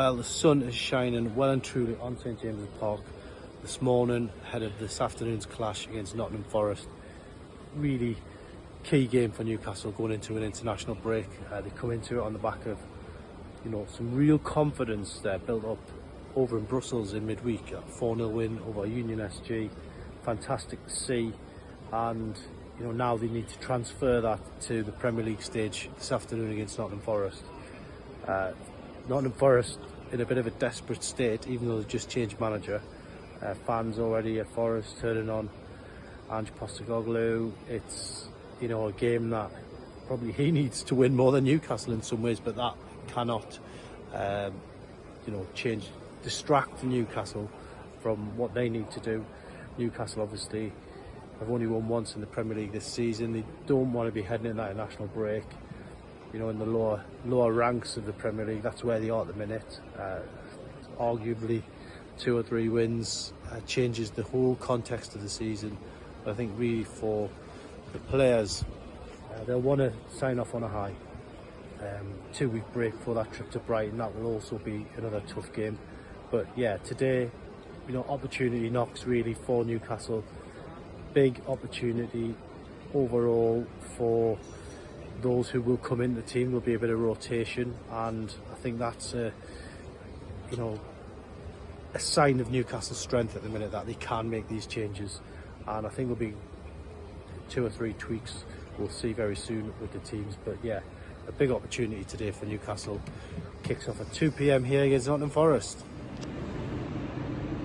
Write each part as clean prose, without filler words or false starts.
Well, the sun is shining well and truly on St James's Park this morning ahead of this afternoon's clash against Nottingham Forest. Really key game for Newcastle going into an international break. They come into it on the back of, some real confidence there built up over in Brussels in midweek. A 4-0 win over Union SG, fantastic to see, and now they need to transfer that to the Premier League stage this afternoon against Nottingham Forest. Nottingham Forest in a bit of a desperate state, even though they've just changed manager. Fans already at Forest turning on Ange Postecoglou. It's a game that probably he needs to win more than Newcastle in some ways, but that cannot distract Newcastle from what they need to do. Newcastle obviously have only won once in the Premier League this season. They don't want to be heading in that international break. In the lower ranks of the Premier League, that's where they are at the minute. Arguably 2 or 3 wins changes the whole context of the season. But I think really for the players, they'll want to sign off on a high. 2-week break for that trip to Brighton, that will also be another tough game. But yeah, today, opportunity knocks really for Newcastle. Big opportunity overall for those who will come in the team. There'll be a bit of rotation, and I think that's a sign of Newcastle's strength at the minute, that they can make these changes. And I think there'll be 2 or 3 tweaks we'll see very soon with the teams. But yeah, a big opportunity today for Newcastle. Kicks off at 2 p.m. here against Nottingham Forest.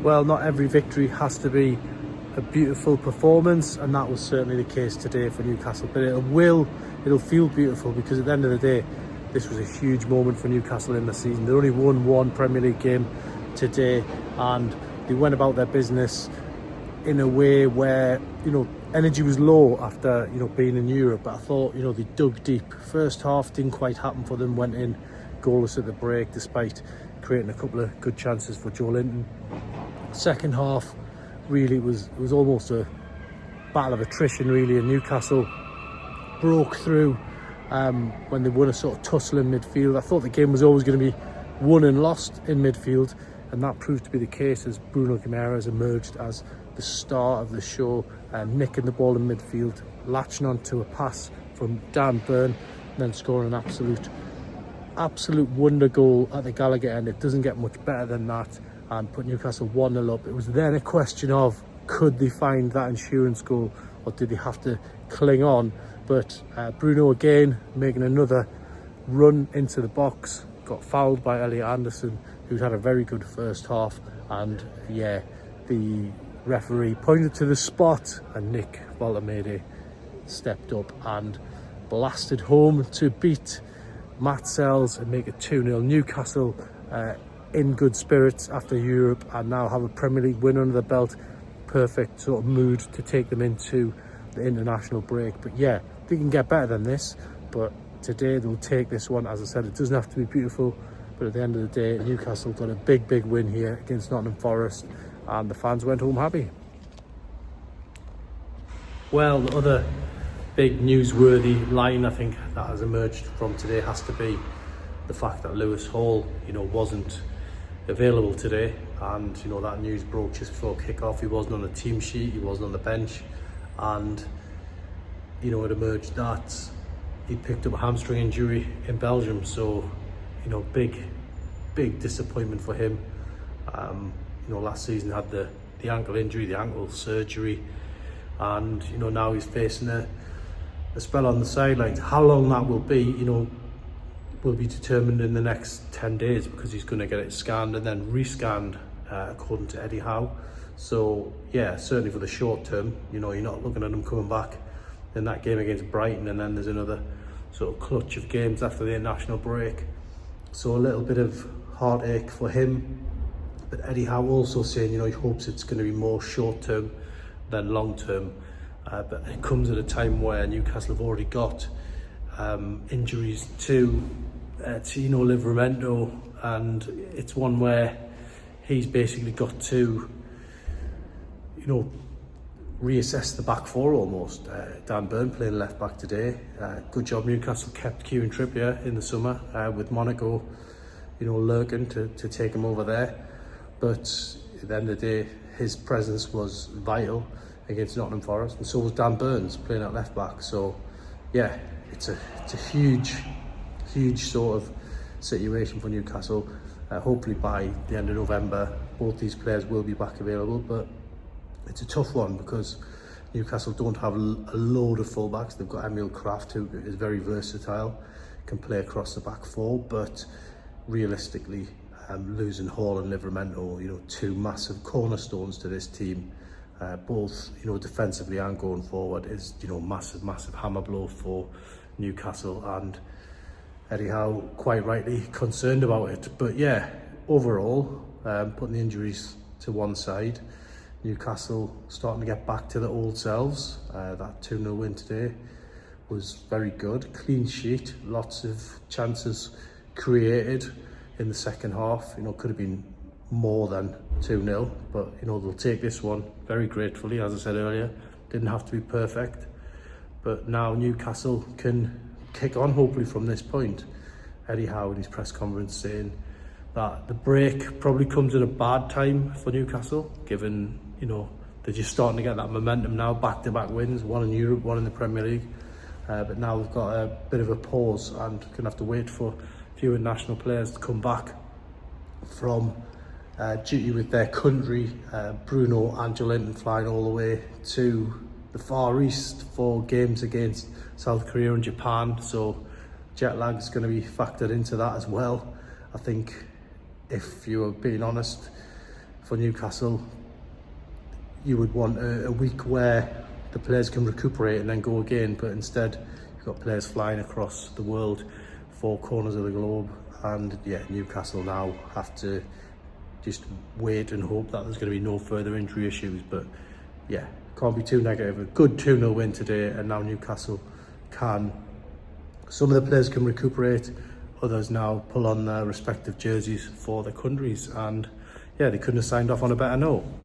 Well, not every victory has to be a beautiful performance, and that was certainly the case today for Newcastle. But it'll feel beautiful, because at the end of the day, this was a huge moment for Newcastle in the season. They only won 1 Premier League game today, and they went about their business in a way where energy was low after being in Europe. But I thought they dug deep. First half didn't quite happen for them, went in goalless at the break despite creating a couple of good chances for Joe Linton. Second half really was almost a battle of attrition really, and Newcastle broke through when they won a sort of tussle in midfield. I thought the game was always going to be won and lost in midfield, and that proved to be the case as Bruno Guimaraes emerged as the star of the show, nicking the ball in midfield, latching onto a pass from Dan Burn, and then scoring an absolute wonder goal at the Gallagher end. It doesn't get much better than that, and put Newcastle 1-0 up. It was then a question of, could they find that insurance goal, or did they have to cling on? But Bruno again making another run into the box, got fouled by Elliot Anderson, who's had a very good first half. And yeah, the referee pointed to the spot, and Nick Voltemade stepped up and blasted home to beat Matt Sells and make it 2-0. Newcastle in good spirits after Europe, and now have a Premier League win under the belt. Perfect sort of mood to take them into the international break. But yeah, they can get better than this, but today they'll take this one. As I said, it doesn't have to be beautiful, but at the end of the day, Newcastle got a big win here against Nottingham Forest, and the fans went home happy. Well, the other big newsworthy line I think that has emerged from today has to be the fact that Lewis Hall wasn't available today, and that news broke just before kick-off. He wasn't on the team sheet, he wasn't on the bench, and it emerged that he picked up a hamstring injury in Belgium. So big disappointment for him. Last season had the ankle injury, the ankle surgery, and now he's facing a spell on the sidelines. How long that will be will be determined in the next 10 days, because he's going to get it scanned and then rescanned according to Eddie Howe. So yeah, certainly for the short term, you're not looking at him coming back in that game against Brighton, and then there's another sort of clutch of games after the international break. So a little bit of heartache for him. But Eddie Howe also saying, he hopes it's going to be more short term than long term. But it comes at a time where Newcastle have already got injuries to Livramento, and it's one where he's basically got to reassess the back four almost. Dan Burn playing left back today. Good job Newcastle kept Kieran Trippier in the summer with Monaco. lurking to take him over there. But at the end of the day, his presence was vital against Nottingham Forest, and so was Dan Burns playing at left back. So yeah, it's a huge sort of situation for Newcastle. Hopefully by the end of November, both these players will be back available, but it's a tough one because Newcastle don't have a load of fullbacks. They've got Emil Kraft, who is very versatile, can play across the back four, but realistically, losing Hall and Livramento, two massive cornerstones to this team, both defensively and going forward, is massive hammer blow for Newcastle, and Eddie Howe quite rightly concerned about it. But yeah, overall, putting the injuries to one side, Newcastle starting to get back to the old selves. That 2-0 win today was very good. Clean sheet, lots of chances created in the second half. Could have been more than 2-0, but they'll take this one very gratefully. As I said earlier, didn't have to be perfect, but now Newcastle can kick on hopefully from this point. Eddie Howe in his press conference saying that the break probably comes at a bad time for Newcastle, given they're just starting to get that momentum now, back-to-back wins, one in Europe, one in the Premier League, but now they've got a bit of a pause and gonna have to wait for a few international players to come back from duty with their country. Bruno and Joelinton flying all the way to the Far East for games against South Korea and Japan, so jet lag is going to be factored into that as well. I think, if you are being honest, for Newcastle, you would want a week where the players can recuperate and then go again, but instead you've got players flying across the world, 4 corners of the globe, and yeah, Newcastle now have to just wait and hope that there's going to be no further injury issues. But yeah, can't be too negative. A good 2-0 win today, and now Newcastle some of the players can recuperate, others now pull on their respective jerseys for their countries, and yeah, they couldn't have signed off on a better note.